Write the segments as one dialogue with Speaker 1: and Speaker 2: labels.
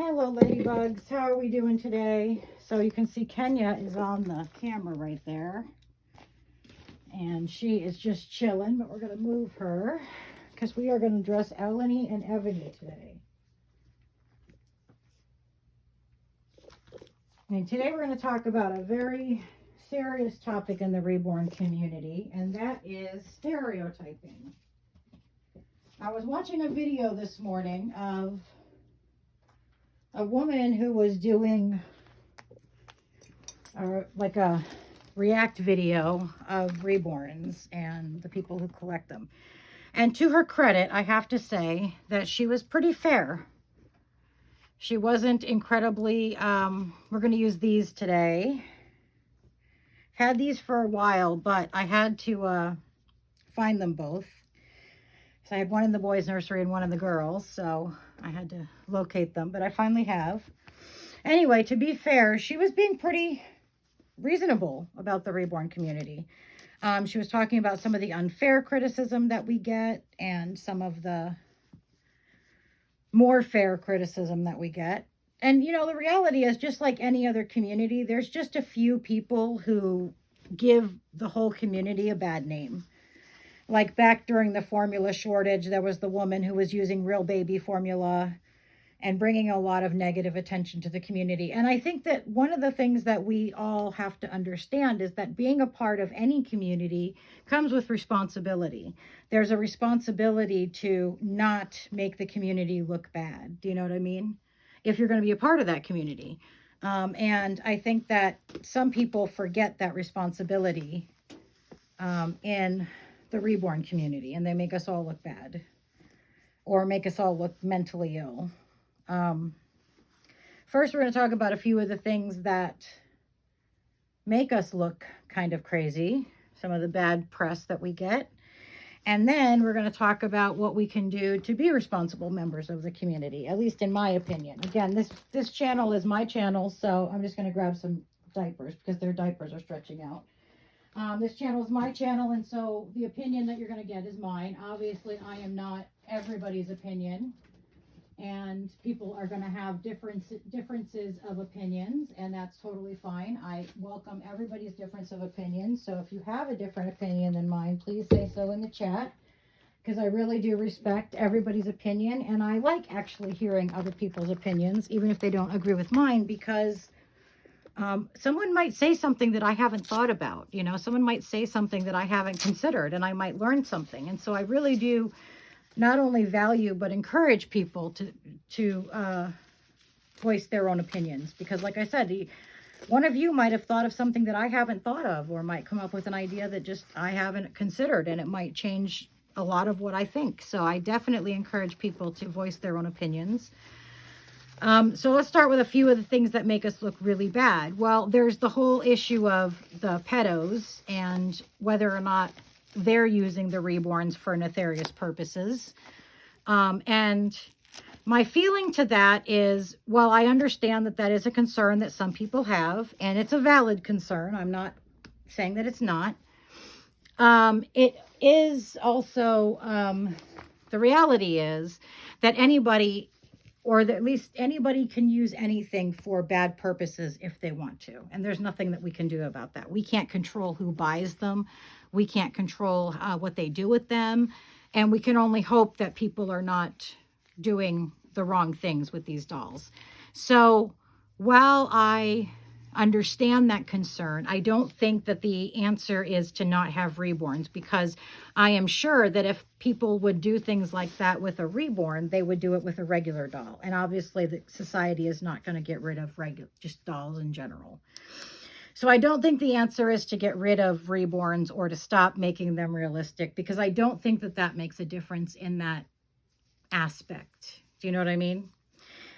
Speaker 1: Hello ladybugs, how are we doing today? So you can see Kenya is on the camera right there, and she is just chilling, but we're going to move her because we are going to dress Eleni and Ebony today. And today we're going to talk about a very serious topic in the reborn community, and that is stereotyping. I was watching a video this morning of a woman who was doing like a react video of reborns and the people who collect them. And to her credit, I have to say that she was pretty fair. She wasn't incredibly, we're going to use these today. Had these for a while, but I had to find them both. So I had one in the boys' nursery and one in the girls, so I had to locate them, but I finally have. Anyway, to be fair, she was being pretty reasonable about the reborn community. She was talking about some of the unfair criticism that we get and some of the more fair criticism that we get. And, you know, the reality is, just like any other community, there's just a few people who give the whole community a bad name. Like back during the formula shortage, there was the woman who was using real baby formula and bringing a lot of negative attention to the community. And I think that one of the things that we all have to understand is that being a part of any community comes with responsibility. There's a responsibility to not make the community look bad. Do you know what I mean? If you're going to be a part of that community. And I think that some people forget that responsibility in the reborn community, and they make us all look bad or make us all look mentally ill. First, we're going to talk about a few of the things that make us look kind of crazy, some of the bad press that we get. And then we're going to talk about what we can do to be responsible members of the community, at least in my opinion. Again, this channel is my channel, so I'm just going to grab some diapers because their diapers are stretching out. This channel is my channel, and so the opinion that you're going to get is mine. Obviously, I am not everybody's opinion, and people are going to have differences of opinions, and that's totally fine. I welcome everybody's difference of opinion. So if you have a different opinion than mine, please say so in the chat, because I really do respect everybody's opinion, and I like actually hearing other people's opinions, even if they don't agree with mine, because someone might say something that I haven't thought about. You know, someone might say something that I haven't considered, and I might learn something. And so I really do not only value but encourage people to voice their own opinions, because like I said, one of you might have thought of something that I haven't thought of, or might come up with an idea that just I haven't considered, and it might change a lot of what I think. So I definitely encourage people to voice their own opinions. So let's start with a few of the things that make us look really bad. Well, there's the whole issue of the pedos and whether or not they're using the reborns for nefarious purposes. And my feeling to that is, while I understand that that is a concern that some people have, and it's a valid concern, I'm not saying that it's not. It is also, the reality is that anybody, or at least anybody, can use anything for bad purposes if they want to. And there's nothing that we can do about that. We can't control who buys them. We can't control what they do with them. And we can only hope that people are not doing the wrong things with these dolls. So while I understand that concern, I don't think that the answer is to not have reborns, because I am sure that if people would do things like that with a reborn, they would do it with a regular doll. And obviously the society is not going to get rid of just dolls in general. So I don't think the answer is to get rid of reborns or to stop making them realistic, because I don't think that that makes a difference in that aspect. Do you know what I mean?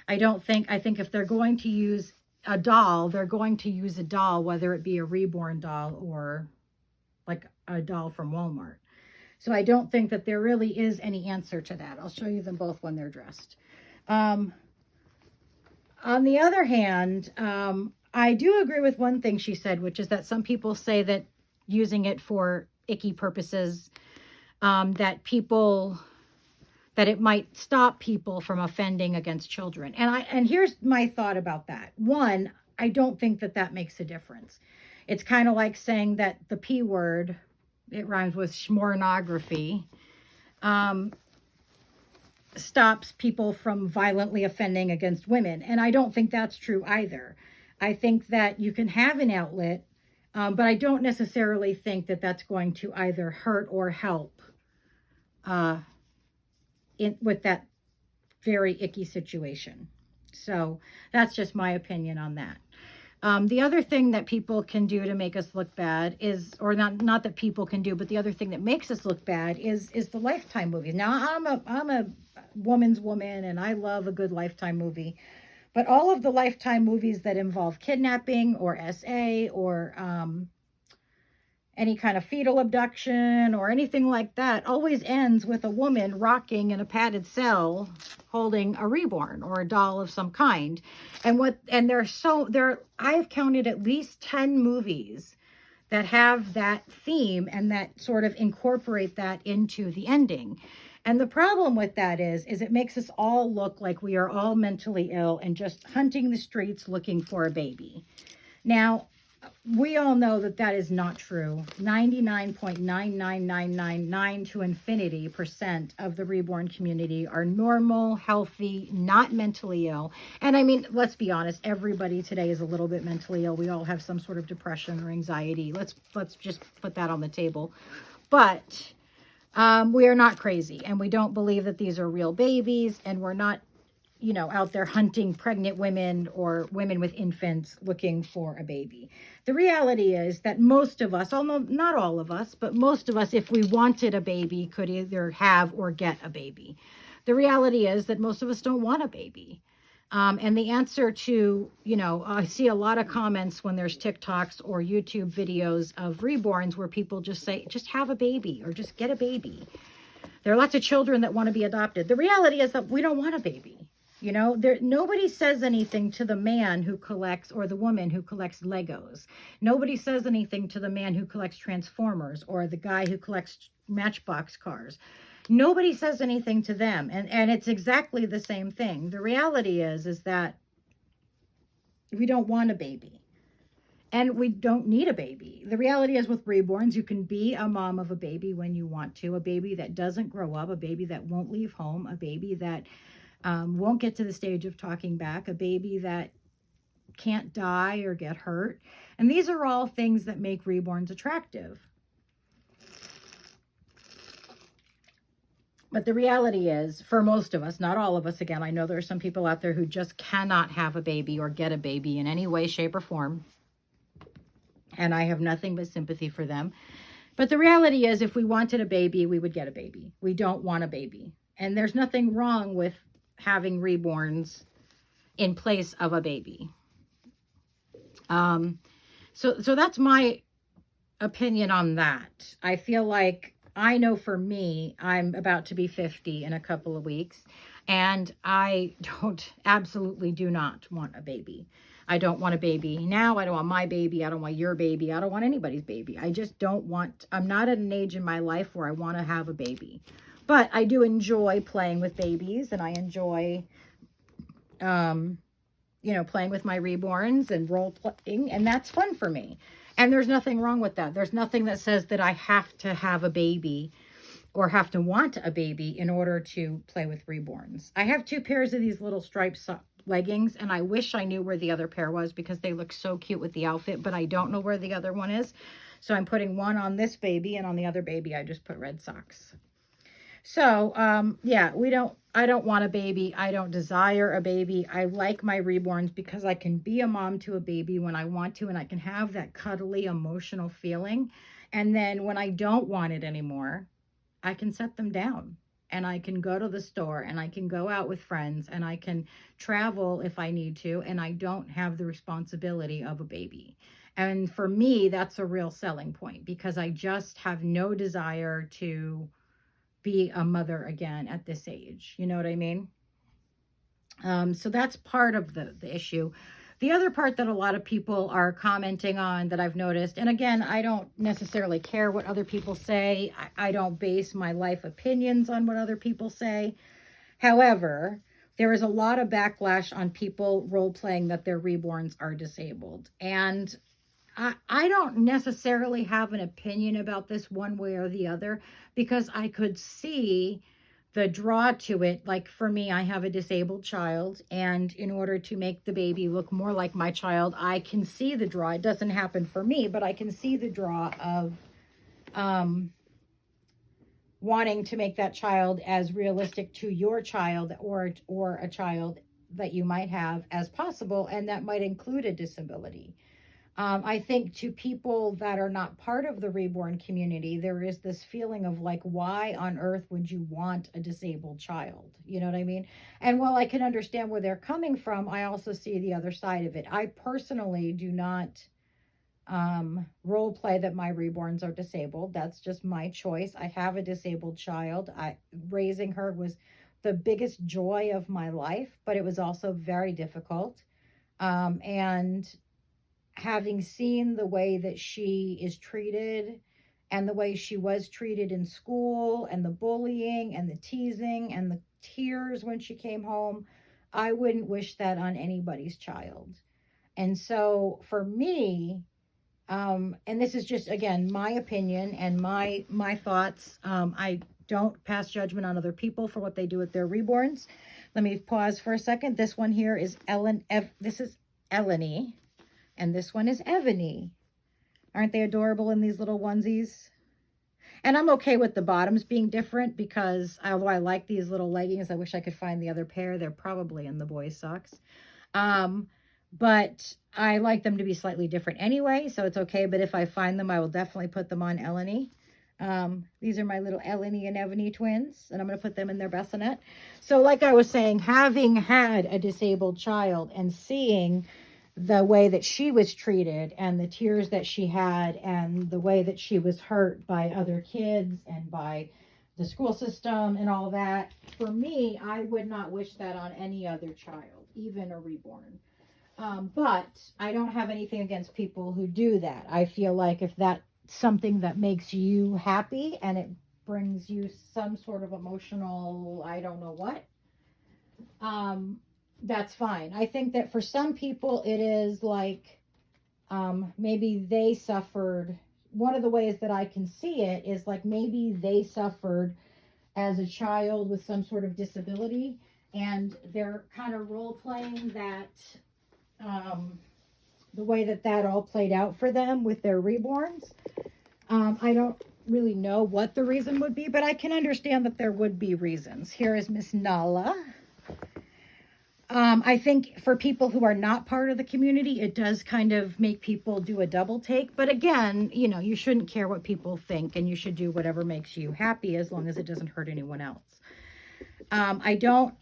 Speaker 1: I think if they're going to use a doll, they're going to use a doll, whether it be a reborn doll or like a doll from Walmart. So I don't think that there really is any answer to that. I'll show you them both when they're dressed. On the other hand, I do agree with one thing she said, which is that some people say that using it for icky purposes, that that it might stop people from offending against children. And here's my thought about that. One, I don't think that that makes a difference. It's kind of like saying that the P word, it rhymes with schmornography, stops people from violently offending against women. And I don't think that's true either. I think that you can have an outlet, but I don't necessarily think that that's going to either hurt or help with that very icky situation. So that's just my opinion on that. The other thing that people can do to make us look bad is, or not that people can do, but the other thing that makes us look bad is the Lifetime movies. Now, I'm a woman's woman, and I love a good Lifetime movie. But all of the Lifetime movies that involve kidnapping or SA or any kind of fetal abduction or anything like that always ends with a woman rocking in a padded cell holding a reborn or a doll of some kind. And I've counted at least 10 movies that have that theme and that sort of incorporate that into the ending. And the problem with that is it makes us all look like we are all mentally ill and just hunting the streets looking for a baby. Now, we all know that that is not true. 99.99999 to infinity % of the reborn community are normal, healthy, not mentally ill. And I mean, let's be honest, everybody today is a little bit mentally ill. We all have some sort of depression or anxiety. Let's just put that on the table. But we are not crazy, and we don't believe that these are real babies, and we're not out there hunting pregnant women or women with infants looking for a baby. The reality is that most of us, although not all of us, but most of us, if we wanted a baby, could either have or get a baby. The reality is that most of us don't want a baby. And the answer to, I see a lot of comments when there's TikToks or YouTube videos of reborns where people just say, just have a baby or just get a baby. There are lots of children that want to be adopted. The reality is that we don't want a baby. Nobody says anything to the man who collects or the woman who collects Legos. Nobody says anything to the man who collects Transformers or the guy who collects Matchbox cars. Nobody says anything to them. And it's exactly the same thing. The reality is that we don't want a baby. And we don't need a baby. The reality is with reborns, you can be a mom of a baby when you want to. A baby that doesn't grow up. A baby that won't leave home. A baby that won't get to the stage of talking back, a baby that can't die or get hurt. And these are all things that make reborns attractive. But the reality is, for most of us, not all of us, again, I know there are some people out there who just cannot have a baby or get a baby in any way, shape, or form. And I have nothing but sympathy for them. But the reality is, if we wanted a baby, we would get a baby. We don't want a baby. And there's nothing wrong with having reborns in place of a baby. So that's my opinion on that. I feel like, I know for me, I'm about to be 50 in a couple of weeks, and I absolutely do not want a baby. I don't want a baby now. I don't want my baby. I don't want your baby. I don't want anybody's baby. I just don't want, I'm not at an age in my life where I want to have a baby. But I do enjoy playing with babies, and I enjoy, playing with my reborns and role playing, and that's fun for me. And there's nothing wrong with that. There's nothing that says that I have to have a baby or have to want a baby in order to play with reborns. I have 2 pairs of these little striped leggings, and I wish I knew where the other pair was because they look so cute with the outfit, but I don't know where the other one is. So I'm putting one on this baby, and on the other baby, I just put red socks. So, yeah, I don't want a baby. I don't desire a baby. I like my reborns because I can be a mom to a baby when I want to, and I can have that cuddly, emotional feeling. And then when I don't want it anymore, I can set them down, and I can go to the store, and I can go out with friends, and I can travel if I need to, and I don't have the responsibility of a baby. And for me, that's a real selling point because I just have no desire to be a mother again at this age. You know what I mean? So that's part of the issue. The other part that a lot of people are commenting on that I've noticed, and again, I don't necessarily care what other people say. I don't base my life opinions on what other people say. However, there is a lot of backlash on people role playing that their reborns are disabled. And I don't necessarily have an opinion about this one way or the other, because I could see the draw to it. Like for me, I have a disabled child, and in order to make the baby look more like my child, I can see the draw. It doesn't happen for me, but I can see the draw of wanting to make that child as realistic to your child or a child that you might have as possible, and that might include a disability. I think to people that are not part of the reborn community, there is this feeling of like, why on earth would you want a disabled child? You know what I mean? And while I can understand where they're coming from, I also see the other side of it. I personally do not role play that my reborns are disabled. That's just my choice. I have a disabled child. Raising her was the biggest joy of my life, but it was also very difficult. And having seen the way that she is treated and the way she was treated in school and the bullying and the teasing and the tears when she came home, I wouldn't wish that on anybody's child. And so for me, and this is just, again, my opinion and my thoughts. I don't pass judgment on other people for what they do with their reborns. Let me pause for a second. This one here is this is Eleni. And this one is Evany. Aren't they adorable in these little onesies? And I'm okay with the bottoms being different, because although I like these little leggings, I wish I could find the other pair. They're probably in the boys' socks. But I like them to be slightly different anyway, so it's okay. But if I find them, I will definitely put them on Eleni. These are my little Eleni and Evany twins, and I'm going to put them in their bassinet. So like I was saying, having had a disabled child and seeing the way that she was treated and the tears that she had and the way that she was hurt by other kids and by the school system and all that, for me, I would not wish that on any other child, even a reborn. But I don't have anything against people who do that. I feel like if that's something that makes you happy and it brings you some sort of emotional, I don't know what, that's fine. I think that for some people it is like, maybe they suffered. One of the ways that I can see it is like maybe they suffered as a child with some sort of disability, and they're kind of role playing that, the way that all played out for them with their reborns. I don't really know what the reason would be, but I can understand that there would be reasons. Here is Miss Nala. I think for people who are not part of the community, it does kind of make people do a double take. But again, you know, you shouldn't care what people think, and you should do whatever makes you happy as long as it doesn't hurt anyone else. I don't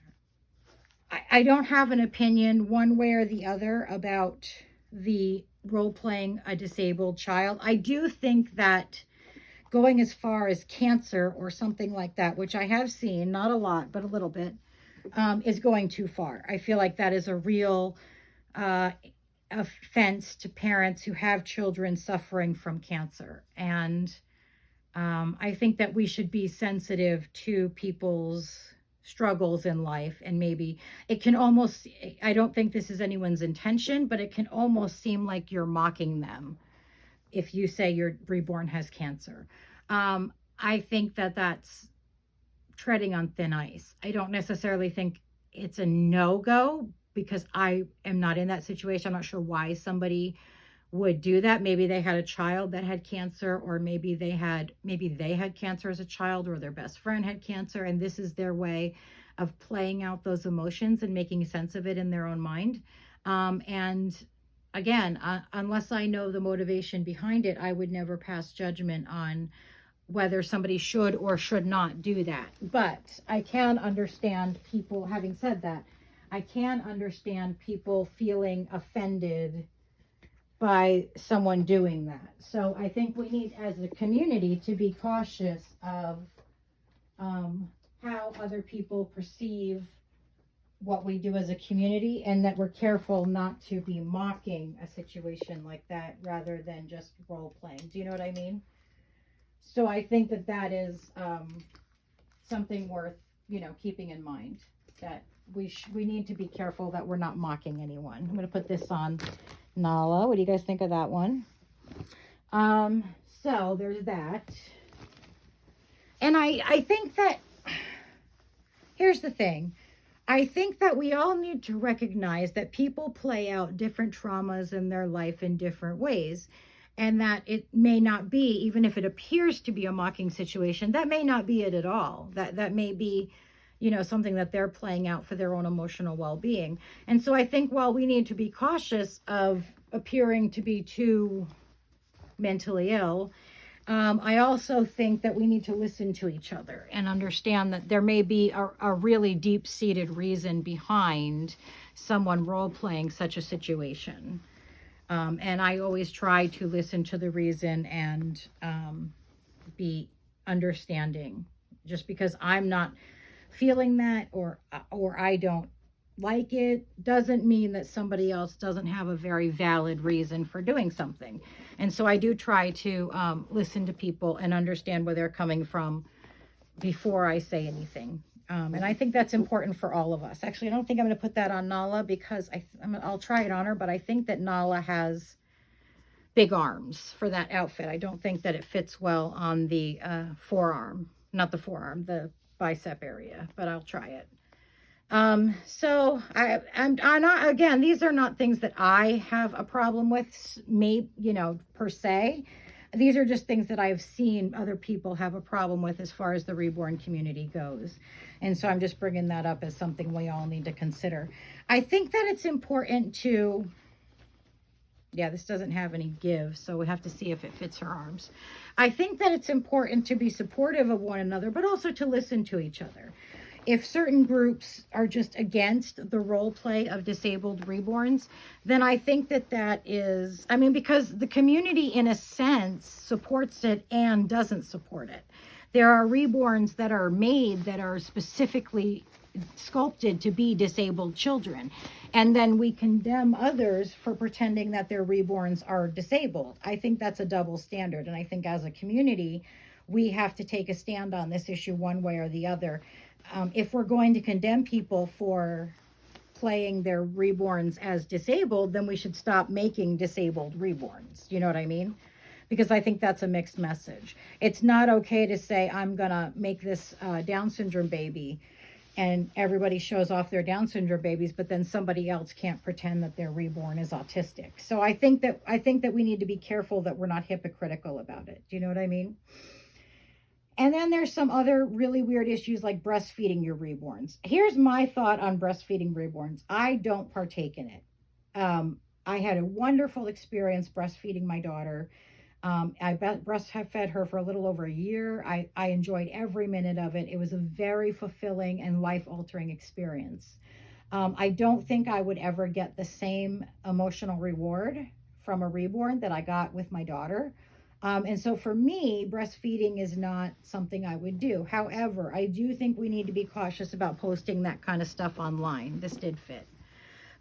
Speaker 1: have an opinion one way or the other about the role playing a disabled child. I do think that going as far as cancer or something like that, which I have seen, not a lot, but a little bit, is going too far. I feel like that is a real offense to parents who have children suffering from cancer. And I think that we should be sensitive to people's struggles in life. And maybe it can almost, I don't think this is anyone's intention, but it can almost seem like you're mocking them if you say your reborn has cancer. I think that that's treading on thin ice. I don't necessarily think it's a no-go, because I am not in that situation. I'm not sure why somebody would do that. Maybe they had a child that had cancer, or maybe they had cancer as a child, or their best friend had cancer, and this is their way of playing out those emotions and making sense of it in their own mind. And again, unless I know the motivation behind it, I would never pass judgment on whether somebody should or should not do that. But I can understand people, having said that, I can understand people feeling offended by someone doing that. So I think we need, as a community, to be cautious of how other people perceive what we do as a community, and that we're careful not to be mocking a situation like that rather than just role playing. Do you know what I mean? So I think that that is something worth, keeping in mind, that we need to be careful that we're not mocking anyone. I'm going to put this on Nala. What do you guys think of that one? So there's that. And I think that, here's the thing. I think that we all need to recognize that people play out different traumas in their life in different ways. And that it may not be, even if it appears to be a mocking situation, that may not be it at all. That may be, something that they're playing out for their own emotional well-being. And so I think while we need to be cautious of appearing to be too mentally ill, I also think that we need to listen to each other and understand that there may be a really deep-seated reason behind someone role-playing such a situation. And I always try to listen to the reason and be understanding. Just because I'm not feeling that or I don't like it doesn't mean that somebody else doesn't have a very valid reason for doing something. And so I do try to listen to people and understand where they're coming from before I say anything. And I think that's important for all of us. Actually, I don't think I'm going to put that on Nala because I'll try it on her, but I think that Nala has big arms for that outfit. I don't think that it fits well on the forearm, not the forearm, the bicep area, but I'll try it. So I'm not, again, these are not things that I have a problem with, per se. These are just things that I've seen other people have a problem with as far as the reborn community goes. And so I'm just bringing that up as something we all need to consider. I think that it's important to, yeah, this doesn't have any give, so we have to see if it fits her arms. I think that it's important to be supportive of one another, but also to listen to each other. If certain groups are just against the role play of disabled reborns, then I think that is, because the community in a sense supports it and doesn't support it. There are reborns that are made that are specifically sculpted to be disabled children. And then we condemn others for pretending that their reborns are disabled. I think that's a double standard. And I think as a community, we have to take a stand on this issue one way or the other. If we're going to condemn people for playing their reborns as disabled, then we should stop making disabled reborns. You know what I mean? Because I think that's a mixed message. It's not okay to say, I'm going to make this Down syndrome baby, and everybody shows off their Down syndrome babies, but then somebody else can't pretend that their reborn is autistic. So I think that we need to be careful that we're not hypocritical about it. Do you know what I mean? And then there's some other really weird issues like breastfeeding your reborns. Here's my thought on breastfeeding reborns. I don't partake in it. I had a wonderful experience breastfeeding my daughter. I breastfed her for a little over a year. I enjoyed every minute of it. It was a very fulfilling and life-altering experience. I don't think I would ever get the same emotional reward from a reborn that I got with my daughter. And so for me, breastfeeding is not something I would do. However, I do think we need to be cautious about posting that kind of stuff online. This did fit.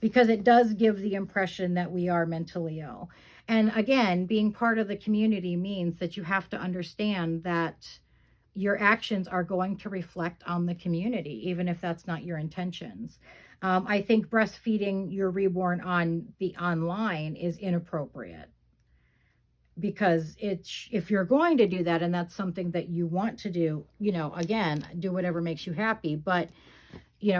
Speaker 1: Because it does give the impression that we are mentally ill. And again, being part of the community means that you have to understand that your actions are going to reflect on the community, even if that's not your intentions. I think breastfeeding your reborn on the online is inappropriate. Because if you're going to do that and that's something that you want to do, again, do whatever makes you happy. But,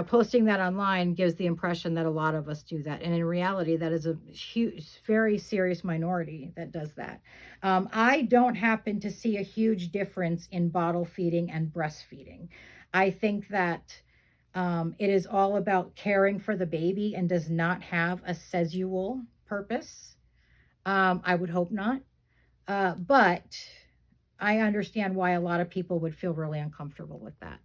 Speaker 1: posting that online gives the impression that a lot of us do that. And in reality, that is a huge, very serious minority that does that. I don't happen to see a huge difference in bottle feeding and breastfeeding. I think that it is all about caring for the baby and does not have a sexual purpose. I would hope not. But I understand why a lot of people would feel really uncomfortable with that.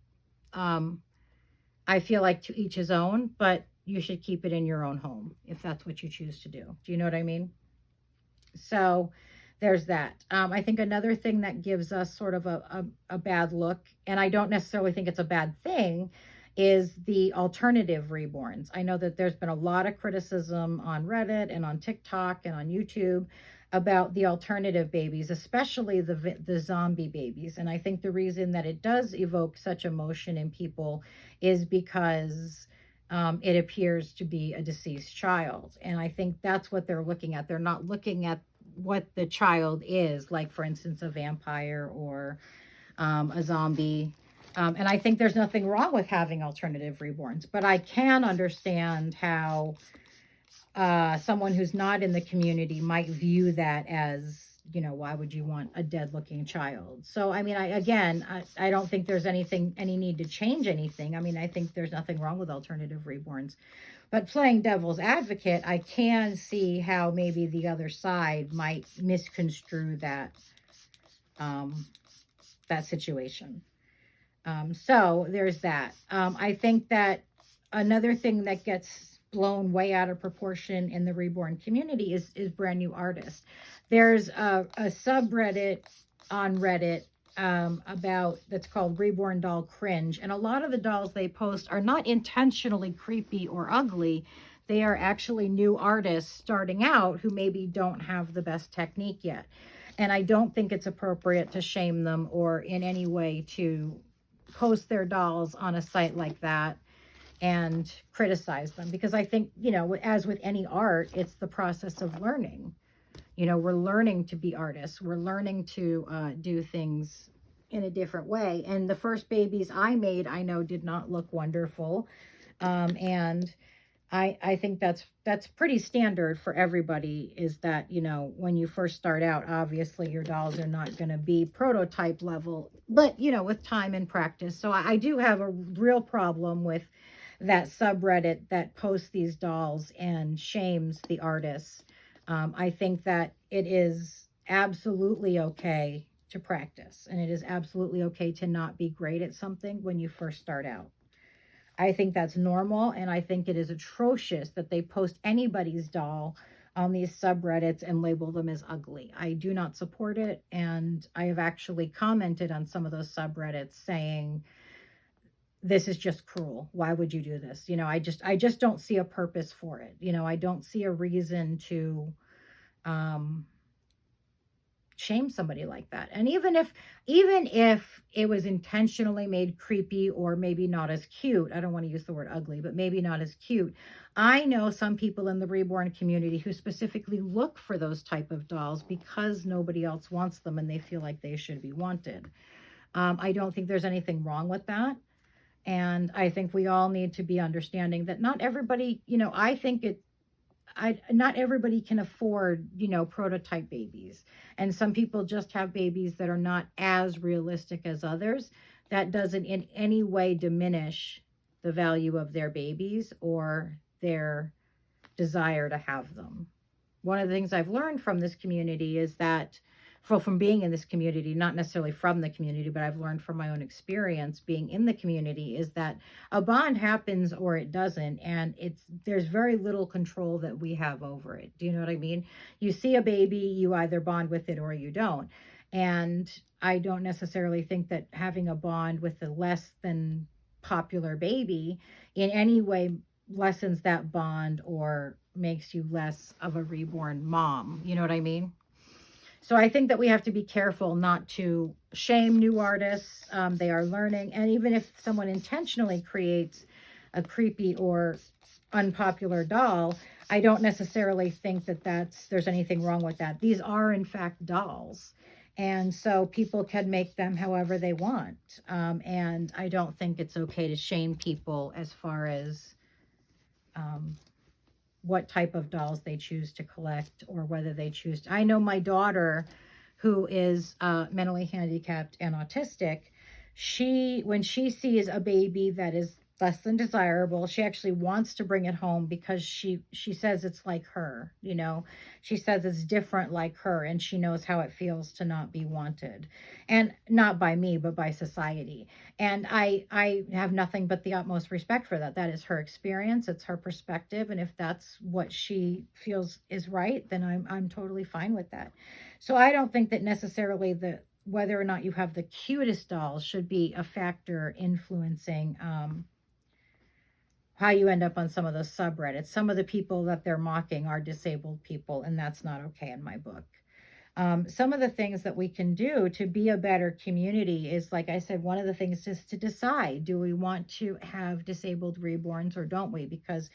Speaker 1: I feel like to each his own, but you should keep it in your own home if that's what you choose to do. Do you know what I mean? So there's that. I think another thing that gives us sort of a bad look, and I don't necessarily think it's a bad thing, is the alternative reborns. I know that there's been a lot of criticism on Reddit and on TikTok and on YouTube about the alternative babies, especially the zombie babies. And I think the reason that it does evoke such emotion in people is because it appears to be a deceased child. And I think that's what they're looking at. They're not looking at what the child is, like, for instance, a vampire or a zombie. And I think there's nothing wrong with having alternative reborns, but I can understand how someone who's not in the community might view that as, why would you want a dead looking child? So, I mean, I don't think there's any need to change anything. I mean, I think there's nothing wrong with alternative reborns, but playing devil's advocate, I can see how maybe the other side might misconstrue that situation. So there's that. I think that another thing that gets blown way out of proportion in the reborn community is brand new artists. There's a subreddit on Reddit about that's called Reborn Doll Cringe, and a lot of the dolls they post are not intentionally creepy or ugly. They are actually new artists starting out who maybe don't have the best technique yet. And I don't think it's appropriate to shame them or in any way to post their dolls on a site like that and criticize them, because I think, as with any art, it's the process of learning. We're learning to be artists. We're learning to do things in a different way. And the first babies I made, I know, did not look wonderful. And I think that's pretty standard for everybody, is that, when you first start out, obviously your dolls are not going to be prototype level, but, with time and practice. So I do have a real problem with that subreddit that posts these dolls and shames the artists. I think that it is absolutely okay to practice, and it is absolutely okay to not be great at something when you first start out. I think that's normal, and I think it is atrocious that they post anybody's doll on these subreddits and label them as ugly. I do not support it, and I have actually commented on some of those subreddits saying, this is just cruel. Why would you do this? I just don't see a purpose for it. I don't see a reason to shame somebody like that. And even if it was intentionally made creepy or maybe not as cute, I don't want to use the word ugly, but maybe not as cute. I know some people in the reborn community who specifically look for those type of dolls because nobody else wants them and they feel like they should be wanted. I don't think there's anything wrong with that. And I think we all need to be understanding that not everybody, I think not everybody can afford, prototype babies. And some people just have babies that are not as realistic as others. That doesn't in any way diminish the value of their babies or their desire to have them. One of the things I've learned from this community is that, from being in this community, not necessarily from the community, but I've learned from my own experience being in the community, is that a bond happens or it doesn't, and there's very little control that we have over it. Do you know what I mean? You see a baby, you either bond with it or you don't. And I don't necessarily think that having a bond with a less than popular baby in any way lessens that bond or makes you less of a reborn mom. You know what I mean? So I think that we have to be careful not to shame new artists. They are learning. And even if someone intentionally creates a creepy or unpopular doll, I don't necessarily think that there's anything wrong with that. These are, in fact, dolls. And so people can make them however they want. And I don't think it's okay to shame people as far as what type of dolls they choose to collect or whether they choose to. I know my daughter, who is mentally handicapped and autistic, when she sees a baby that is less than desirable, she actually wants to bring it home because she says it's like her, she says it's different like her, and she knows how it feels to not be wanted, and not by me, but by society. And I have nothing but the utmost respect for that. That is her experience. It's her perspective. And if that's what she feels is right, then I'm totally fine with that. So I don't think that necessarily whether or not you have the cutest dolls should be a factor influencing how you end up on some of those subreddits. Some of the people that they're mocking are disabled people, and that's not okay in my book. Some of the things that we can do to be a better community is, like I said, one of the things is to decide, do we want to have disabled reborns or don't we? Because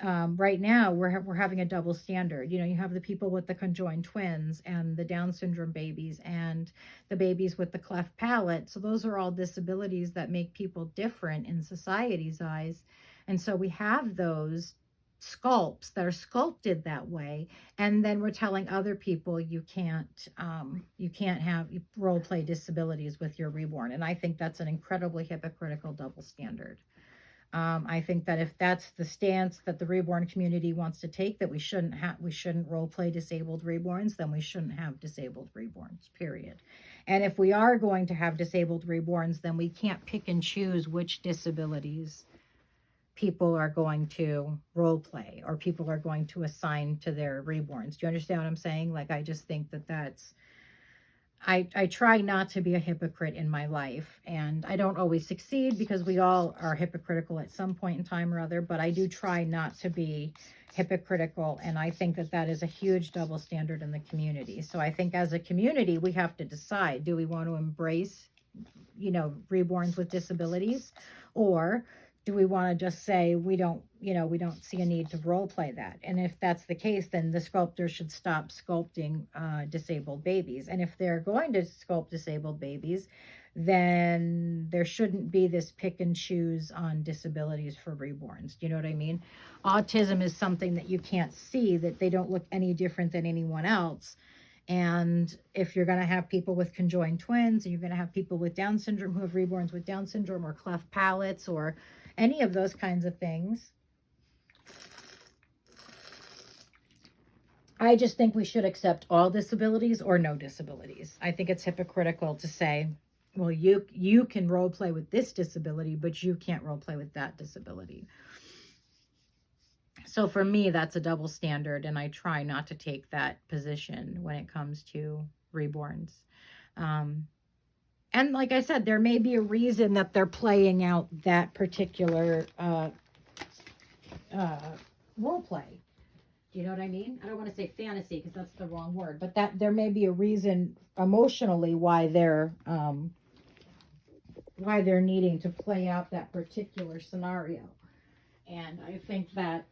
Speaker 1: right now we're having a double standard. You have the people with the conjoined twins and the Down syndrome babies and the babies with the cleft palate. So those are all disabilities that make people different in society's eyes. And so we have those sculpts that are sculpted that way, and then we're telling other people you can't have role play disabilities with your reborn. And I think that's an incredibly hypocritical double standard. I think that if that's the stance that the reborn community wants to take, that we shouldn't role play disabled reborns, then we shouldn't have disabled reborns, period. And if we are going to have disabled reborns, then we can't pick and choose which disabilities people are going to role play or people are going to assign to their reborns. Do you understand what I'm saying? Like, I just think that that's, I try not to be a hypocrite in my life, and I don't always succeed because we all are hypocritical at some point in time or other, but I do try not to be hypocritical, and I think that that is a huge double standard in the community. So I think as a community, we have to decide, do we want to embrace, reborns with disabilities, or do we want to just say we don't see a need to role play that? And if that's the case, then the sculptors should stop sculpting disabled babies. And if they're going to sculpt disabled babies, then there shouldn't be this pick and choose on disabilities for reborns. Do you know what I mean? Autism is something that you can't see, that they don't look any different than anyone else. And if you're going to have people with conjoined twins, and you're going to have people with Down syndrome who have reborns with Down syndrome or cleft palates or any of those kinds of things, I just think we should accept all disabilities or no disabilities. I think it's hypocritical to say, well, you can role play with this disability, but you can't role play with that disability. So for me, that's a double standard, and I try not to take that position when it comes to reborns. And like I said, there may be a reason that they're playing out that particular role play. Do you know what I mean? I don't want to say fantasy because that's the wrong word, but that there may be a reason emotionally why they're needing to play out that particular scenario. And I think that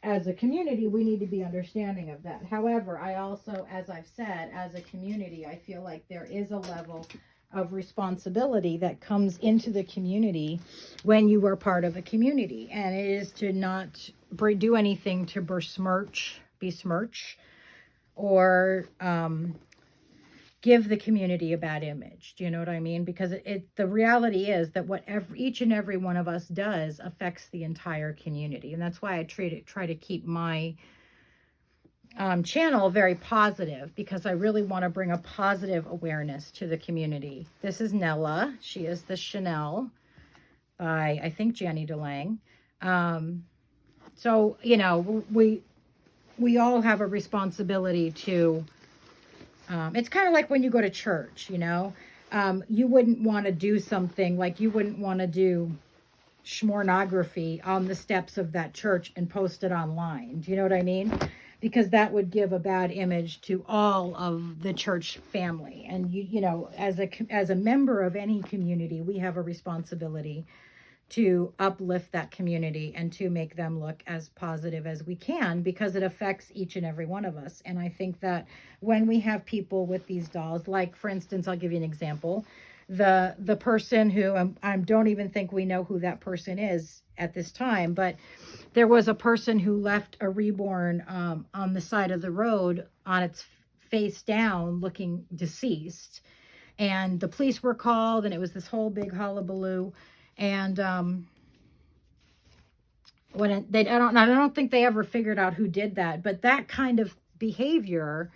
Speaker 1: as a community, we need to be understanding of that. However, I also, as I've said, as a community, I feel like there is a level of responsibility that comes into the community when you are part of a community, and it is to not do anything to besmirch or give the community a bad image. Do you know what I mean? Because the reality is that each and every one of us does affects the entire community, and that's why I try to keep my channel very positive, because I really want to bring a positive awareness to the community. This is Nella. She is the Chanel by, I think, Jenny DeLange. So, we all have a responsibility to, it's kind of like when you go to church, you wouldn't want to do something like, you wouldn't want to do schmornography on the steps of that church and post it online. Do you know what I mean? Because that would give a bad image to all of the church family. And as a member of any community, we have a responsibility to uplift that community and to make them look as positive as we can, because it affects each and every one of us. And I think that when we have people with these dolls, like, for instance, I'll give you an example. The person who, I don't even think we know who that person is at this time, but there was a person who left a reborn on the side of the road on its face down, looking deceased. And the police were called, and it was this whole big hullabaloo. And I don't think they ever figured out who did that. But that kind of behavior,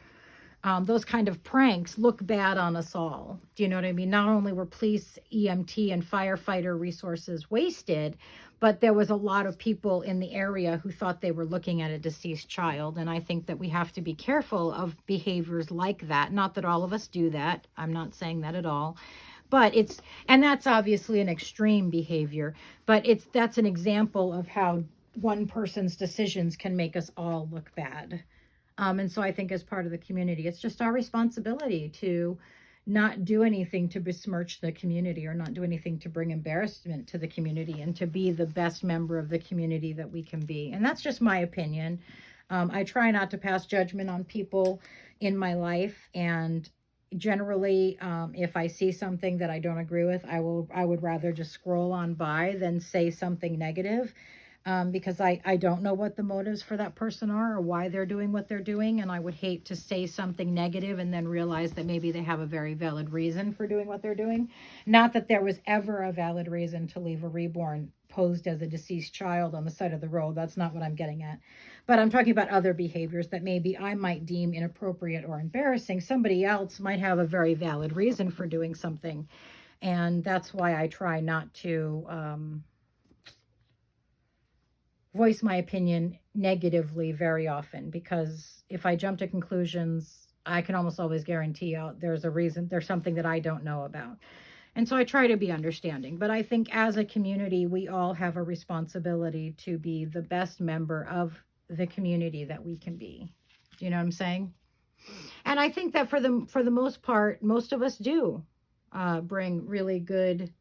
Speaker 1: those kind of pranks, look bad on us all. Do you know what I mean? Not only were police, EMT, and firefighter resources wasted, but there was a lot of people in the area who thought they were looking at a deceased child. And I think that we have to be careful of behaviors like that. Not that all of us do that. I'm not saying that at all. But and that's obviously an extreme behavior, but that's an example of how one person's decisions can make us all look bad. And so I think as part of the community, it's just our responsibility to not do anything to besmirch the community or not do anything to bring embarrassment to the community, and to be the best member of the community that we can be. And that's just my opinion. I try not to pass judgment on people in my life. And generally, if I see something that I don't agree with, I would rather just scroll on by than say something negative. Because I don't know what the motives for that person are or why they're doing what they're doing. And I would hate to say something negative and then realize that maybe they have a very valid reason for doing what they're doing. Not that there was ever a valid reason to leave a reborn posed as a deceased child on the side of the road. That's not what I'm getting at. But I'm talking about other behaviors that maybe I might deem inappropriate or embarrassing. Somebody else might have a very valid reason for doing something. And that's why I try not to voice my opinion negatively very often, because if I jump to conclusions, I can almost always guarantee out there's a reason, there's something that I don't know about. And so I try to be understanding. But I think as a community, we all have a responsibility to be the best member of the community that we can be. Do you know what I'm saying? And I think that for the most part, most of us do bring really good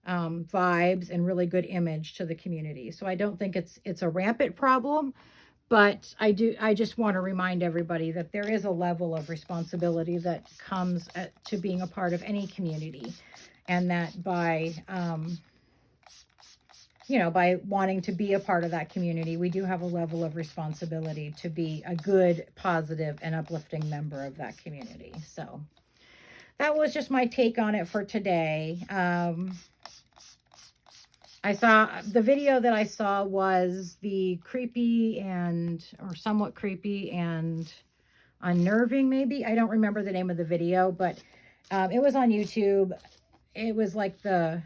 Speaker 1: vibes and really good image to the community. So I don't think it's a rampant problem, but I just want to remind everybody that there is a level of responsibility that comes to being a part of any community, and that by by wanting to be a part of that community, we do have a level of responsibility to be a good, positive, and uplifting member of that community. So that was just my take on it for today. I saw the video that I saw was the creepy or somewhat creepy and unnerving, maybe. I don't remember the name of the video, but it was on YouTube. It was like the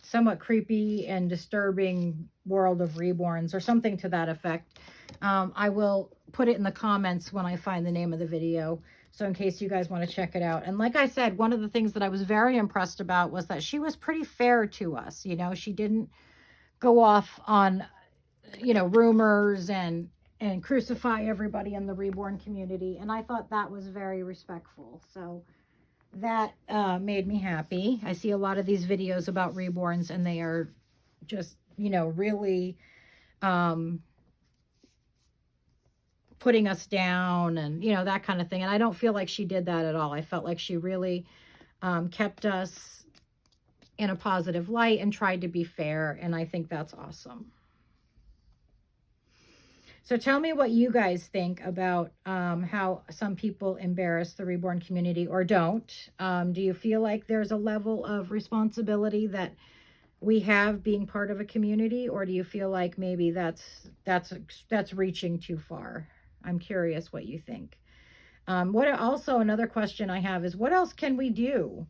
Speaker 1: somewhat creepy and disturbing world of reborns or something to that effect. I will put it in the comments when I find the name of the video, so in case you guys want to check it out. And like I said, one of the things that I was very impressed about was that she was pretty fair to us. She didn't go off on, rumors and crucify everybody in the reborn community. And I thought that was very respectful. So that made me happy. I see a lot of these videos about reborns, and they are just, really putting us down and, that kind of thing. And I don't feel like she did that at all. I felt like she really kept us in a positive light and tried to be fair. And I think that's awesome. So tell me what you guys think about how some people embarrass the reborn community or don't. Do you feel like there's a level of responsibility that we have being part of a community, or do you feel like maybe that's reaching too far? I'm curious what you think. Another question I have is, what else can we do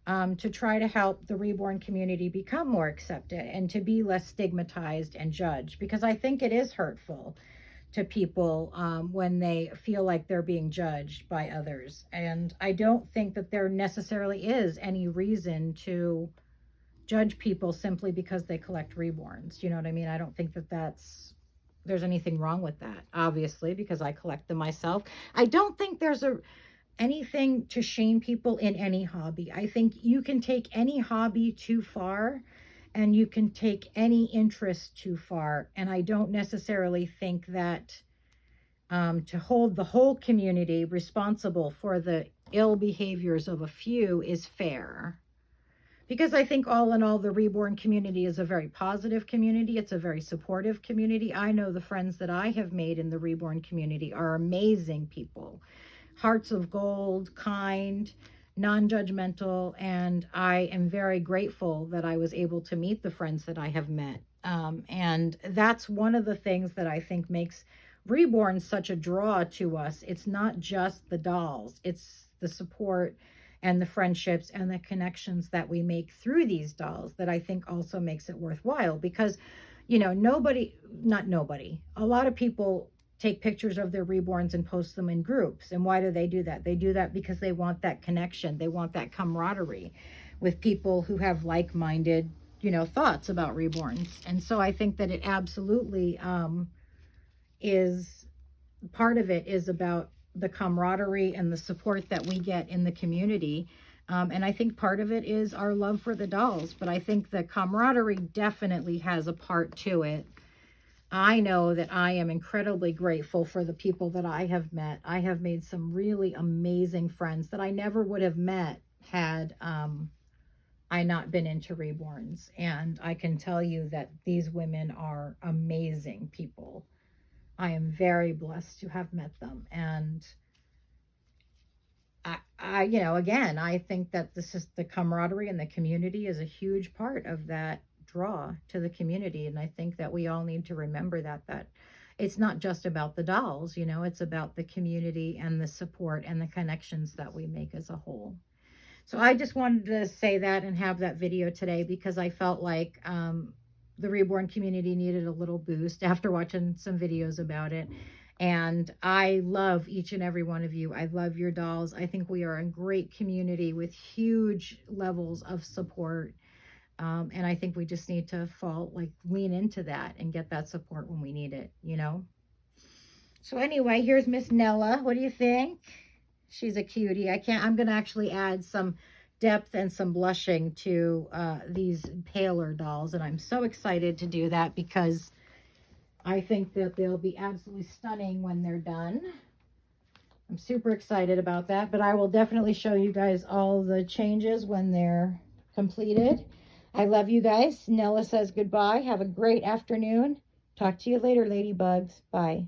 Speaker 1: to try to help the reborn community become more accepted and to be less stigmatized and judged? Because I think it is hurtful to people when they feel like they're being judged by others. And I don't think that there necessarily is any reason to judge people simply because they collect reborns. You know what I mean? I don't think that there's anything wrong with that, obviously, because I collect them myself. I don't think there's anything to shame people in any hobby. I think you can take any hobby too far, and you can take any interest too far. And I don't necessarily think that to hold the whole community responsible for the ill behaviors of a few is fair. Because I think all in all, the reborn community is a very positive community. It's a very supportive community. I know the friends that I have made in the reborn community are amazing people. Hearts of gold, kind, non-judgmental, and I am very grateful that I was able to meet the friends that I have met. And that's one of the things that I think makes reborn such a draw to us. It's not just the dolls. It's the support and the friendships and the connections that we make through these dolls that I think also makes it worthwhile. Because, a lot of people take pictures of their reborns and post them in groups. And why do they do that? They do that because they want that connection. They want that camaraderie with people who have like-minded, you know, thoughts about reborns. And so I think that it absolutely is, part of it is about the camaraderie and the support that we get in the community. And I think part of it is our love for the dolls, but I think the camaraderie definitely has a part to it. I know that I am incredibly grateful for the people that I have met. I have made some really amazing friends that I never would have met had I not been into reborns. And I can tell you that these women are amazing people. I am very blessed to have met them. And I, you know, again, I think that this is the camaraderie and the community is a huge part of that draw to the community. And I think that we all need to remember that it's not just about the dolls, you know, it's about the community and the support and the connections that we make as a whole. So I just wanted to say that and have that video today because I felt like the reborn community needed a little boost after watching some videos about it. And I love each and every one of you. I love your dolls. I think we are a great community with huge levels of support. And I think we just need to lean into that and get that support when we need it, you know? So anyway, here's Miss Nella. What do you think? She's a cutie. I'm going to actually add some depth and some blushing to these paler dolls. And I'm so excited to do that because I think that they'll be absolutely stunning when they're done. I'm super excited about that, but I will definitely show you guys all the changes when they're completed. I love you guys. Nella says goodbye. Have a great afternoon. Talk to you later, ladybugs. Bye.